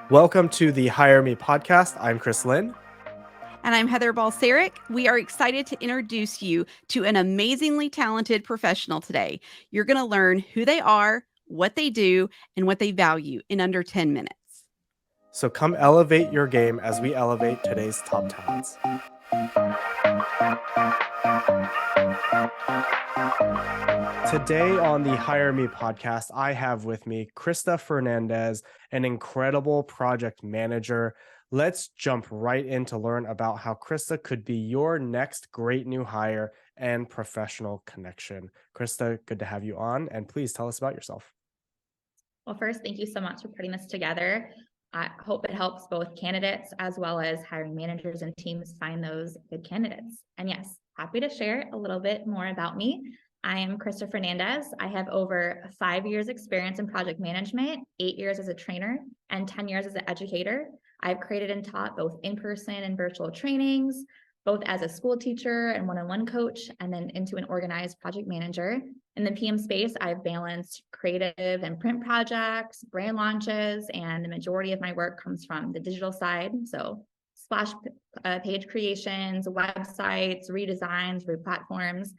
Welcome to the Hire Me podcast. I'm Chris Lynn. And I'm Heather Balsaric. We are excited to introduce you to an amazingly talented professional today. You're going to learn who they are, what they do, and what they value in under 10 minutes. So come elevate your game as we elevate today's top talents. Today on the Hire Me podcast, I have with me Krista Fernandez, an incredible project manager. Let's jump right in to learn about how Krista could be your next great new hire and professional connection. Krista, good to have you on, and please tell us about yourself. Well, first, thank you so much for putting this together. I hope it helps both candidates as well as hiring managers and teams find those good candidates. And yes, happy to share a little bit more about me. I am Krista Fernandez. I have over 5 years experience in project management, 8 years as a trainer, and 10 years as an educator. I've created and taught both in-person and virtual trainings, both as a school teacher and one-on-one coach, and then into an organized project manager. In the PM space, I've balanced creative and print projects, brand launches, and the majority of my work comes from the digital side. So splash page creations, websites, redesigns, replatforms.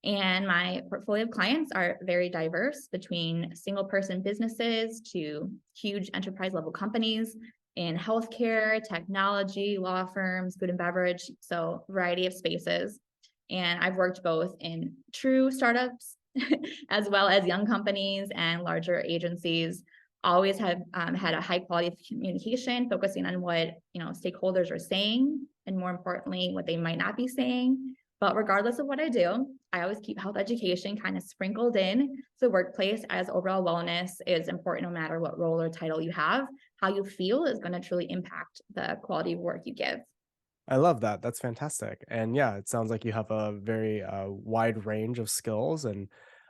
And my portfolio of clients are very diverse, between single person businesses to huge enterprise level companies in healthcare, technology, law firms, food and beverage, so variety of spaces. And I've worked both in true startups as well as young companies and larger agencies. Always have had a high quality of communication, focusing on what stakeholders are saying, and more importantly, what they might not be saying. But regardless of what I do, I always keep health education kind of sprinkled in the workplace, as overall wellness is important no matter what role or title you have. How you feel is going to truly impact the quality of work you give. I love that. That's fantastic. And yeah, it sounds like you have a very wide range of skills. And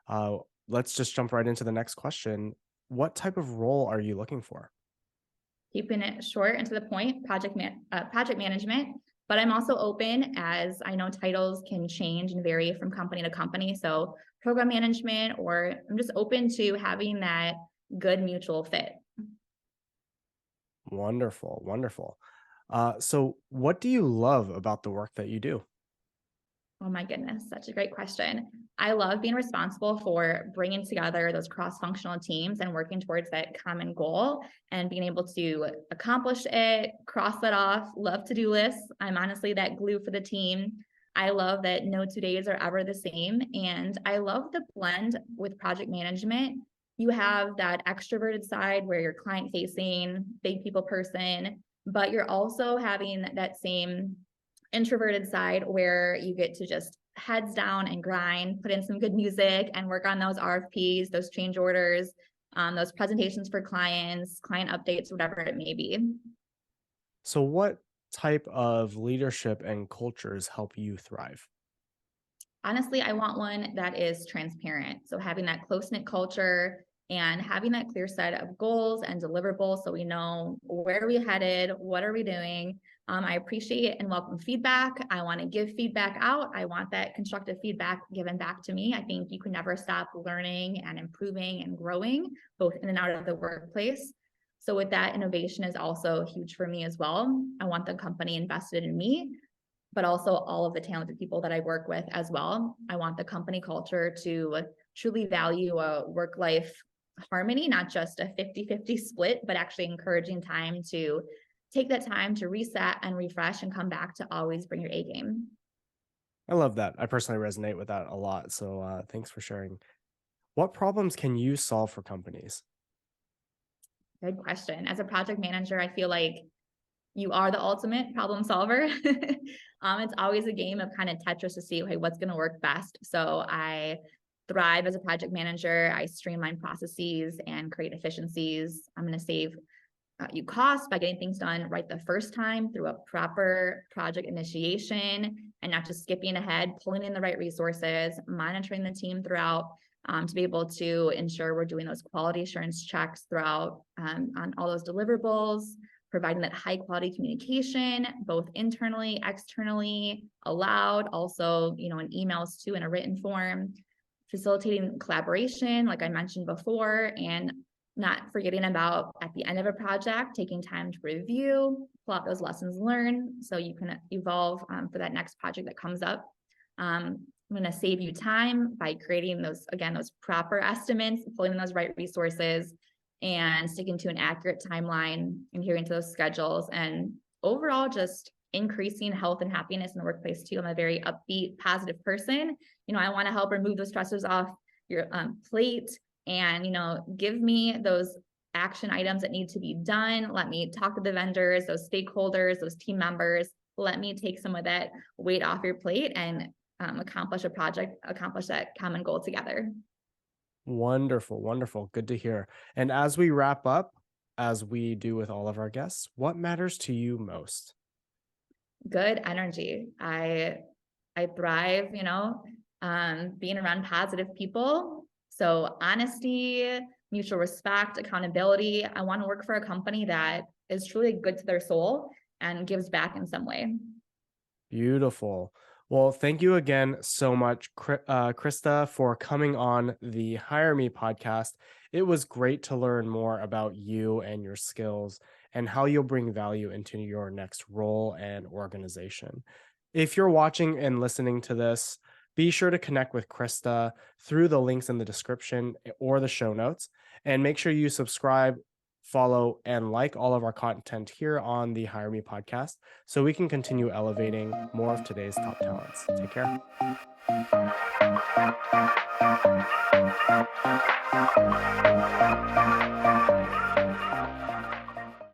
uh, let's just jump right into the next question. What type of role are you looking for? Keeping it short and to the point, project management. But I'm also open, as I know titles can change and vary from company to company. So program management, or I'm just open to having that good mutual fit. Wonderful, wonderful. So what do you love about the work that you do? Oh my goodness, such a great question. I love being responsible for bringing together those cross-functional teams and working towards that common goal and being able to accomplish it, cross that off. Love to-do lists. I'm honestly that glue for the team. I love that no 2 days are ever the same. And I love the blend with project management. You have that extroverted side where you're client-facing, big people person, but you're also having that same introverted side where you get to just heads down and grind, put in some good music and work on those RFPs, those change orders, those presentations for clients, client updates, whatever it may be. So what type of leadership and cultures help you thrive? Honestly, I want one that is transparent. So having that close-knit culture and having that clear set of goals and deliverables so we know where are we headed, what are we doing. I appreciate and welcome feedback. I want to give feedback out. I want that constructive feedback given back to me. I think you can never stop learning and improving and growing, both in and out of the workplace. So with that, innovation is also huge for me as well. I want the company invested in me, but also all of the talented people that I work with as well. I want the company culture to truly value a work-life harmony, not just a 50-50 split, but actually encouraging time to take that time to reset and refresh and come back to always bring your A game. I love that. I personally resonate with that a lot. So thanks for sharing. What problems can you solve for companies? Good question. As a project manager, I feel like you are the ultimate problem solver. It's always a game of kind of Tetris to see, okay, what's going to work best. So I thrive as a project manager. I streamline processes and create efficiencies. I'm going to save you cost by getting things done right the first time through a proper project initiation and not just skipping ahead, pulling in the right resources, monitoring the team throughout, to be able to ensure we're doing those quality assurance checks throughout on all those deliverables, providing that high quality communication, both internally, externally, aloud, also, in emails too, in a written form, facilitating collaboration, like I mentioned before, and not forgetting about at the end of a project, taking time to review, pull out those lessons learned so you can evolve for that next project that comes up. I'm going to save you time by creating those proper estimates, pulling in those right resources, and sticking to an accurate timeline, adhering to those schedules, and overall just increasing health and happiness in the workplace too. I'm a very upbeat, positive person. I want to help remove those stressors off your plate and, give me those action items that need to be done. Let me talk to the vendors, those stakeholders, those team members. Let me take some of that weight off your plate and accomplish a project, accomplish that common goal together. Wonderful, wonderful. Good to hear. And as we wrap up, as we do with all of our guests, what matters to you most? Good energy. I thrive, being around positive people. So honesty, mutual respect, accountability. I want to work for a company that is truly good to their soul and gives back in some way. Beautiful. Well, thank you again so much, Krista, for coming on the Hire Me podcast. It was great to learn more about you and your skills and how you'll bring value into your next role and organization. If you're watching and listening to this, be sure to connect with Krista through the links in the description or the show notes, and make sure you subscribe, follow, and like all of our content here on the Hire Me podcast so we can continue elevating more of today's top talents. Take care.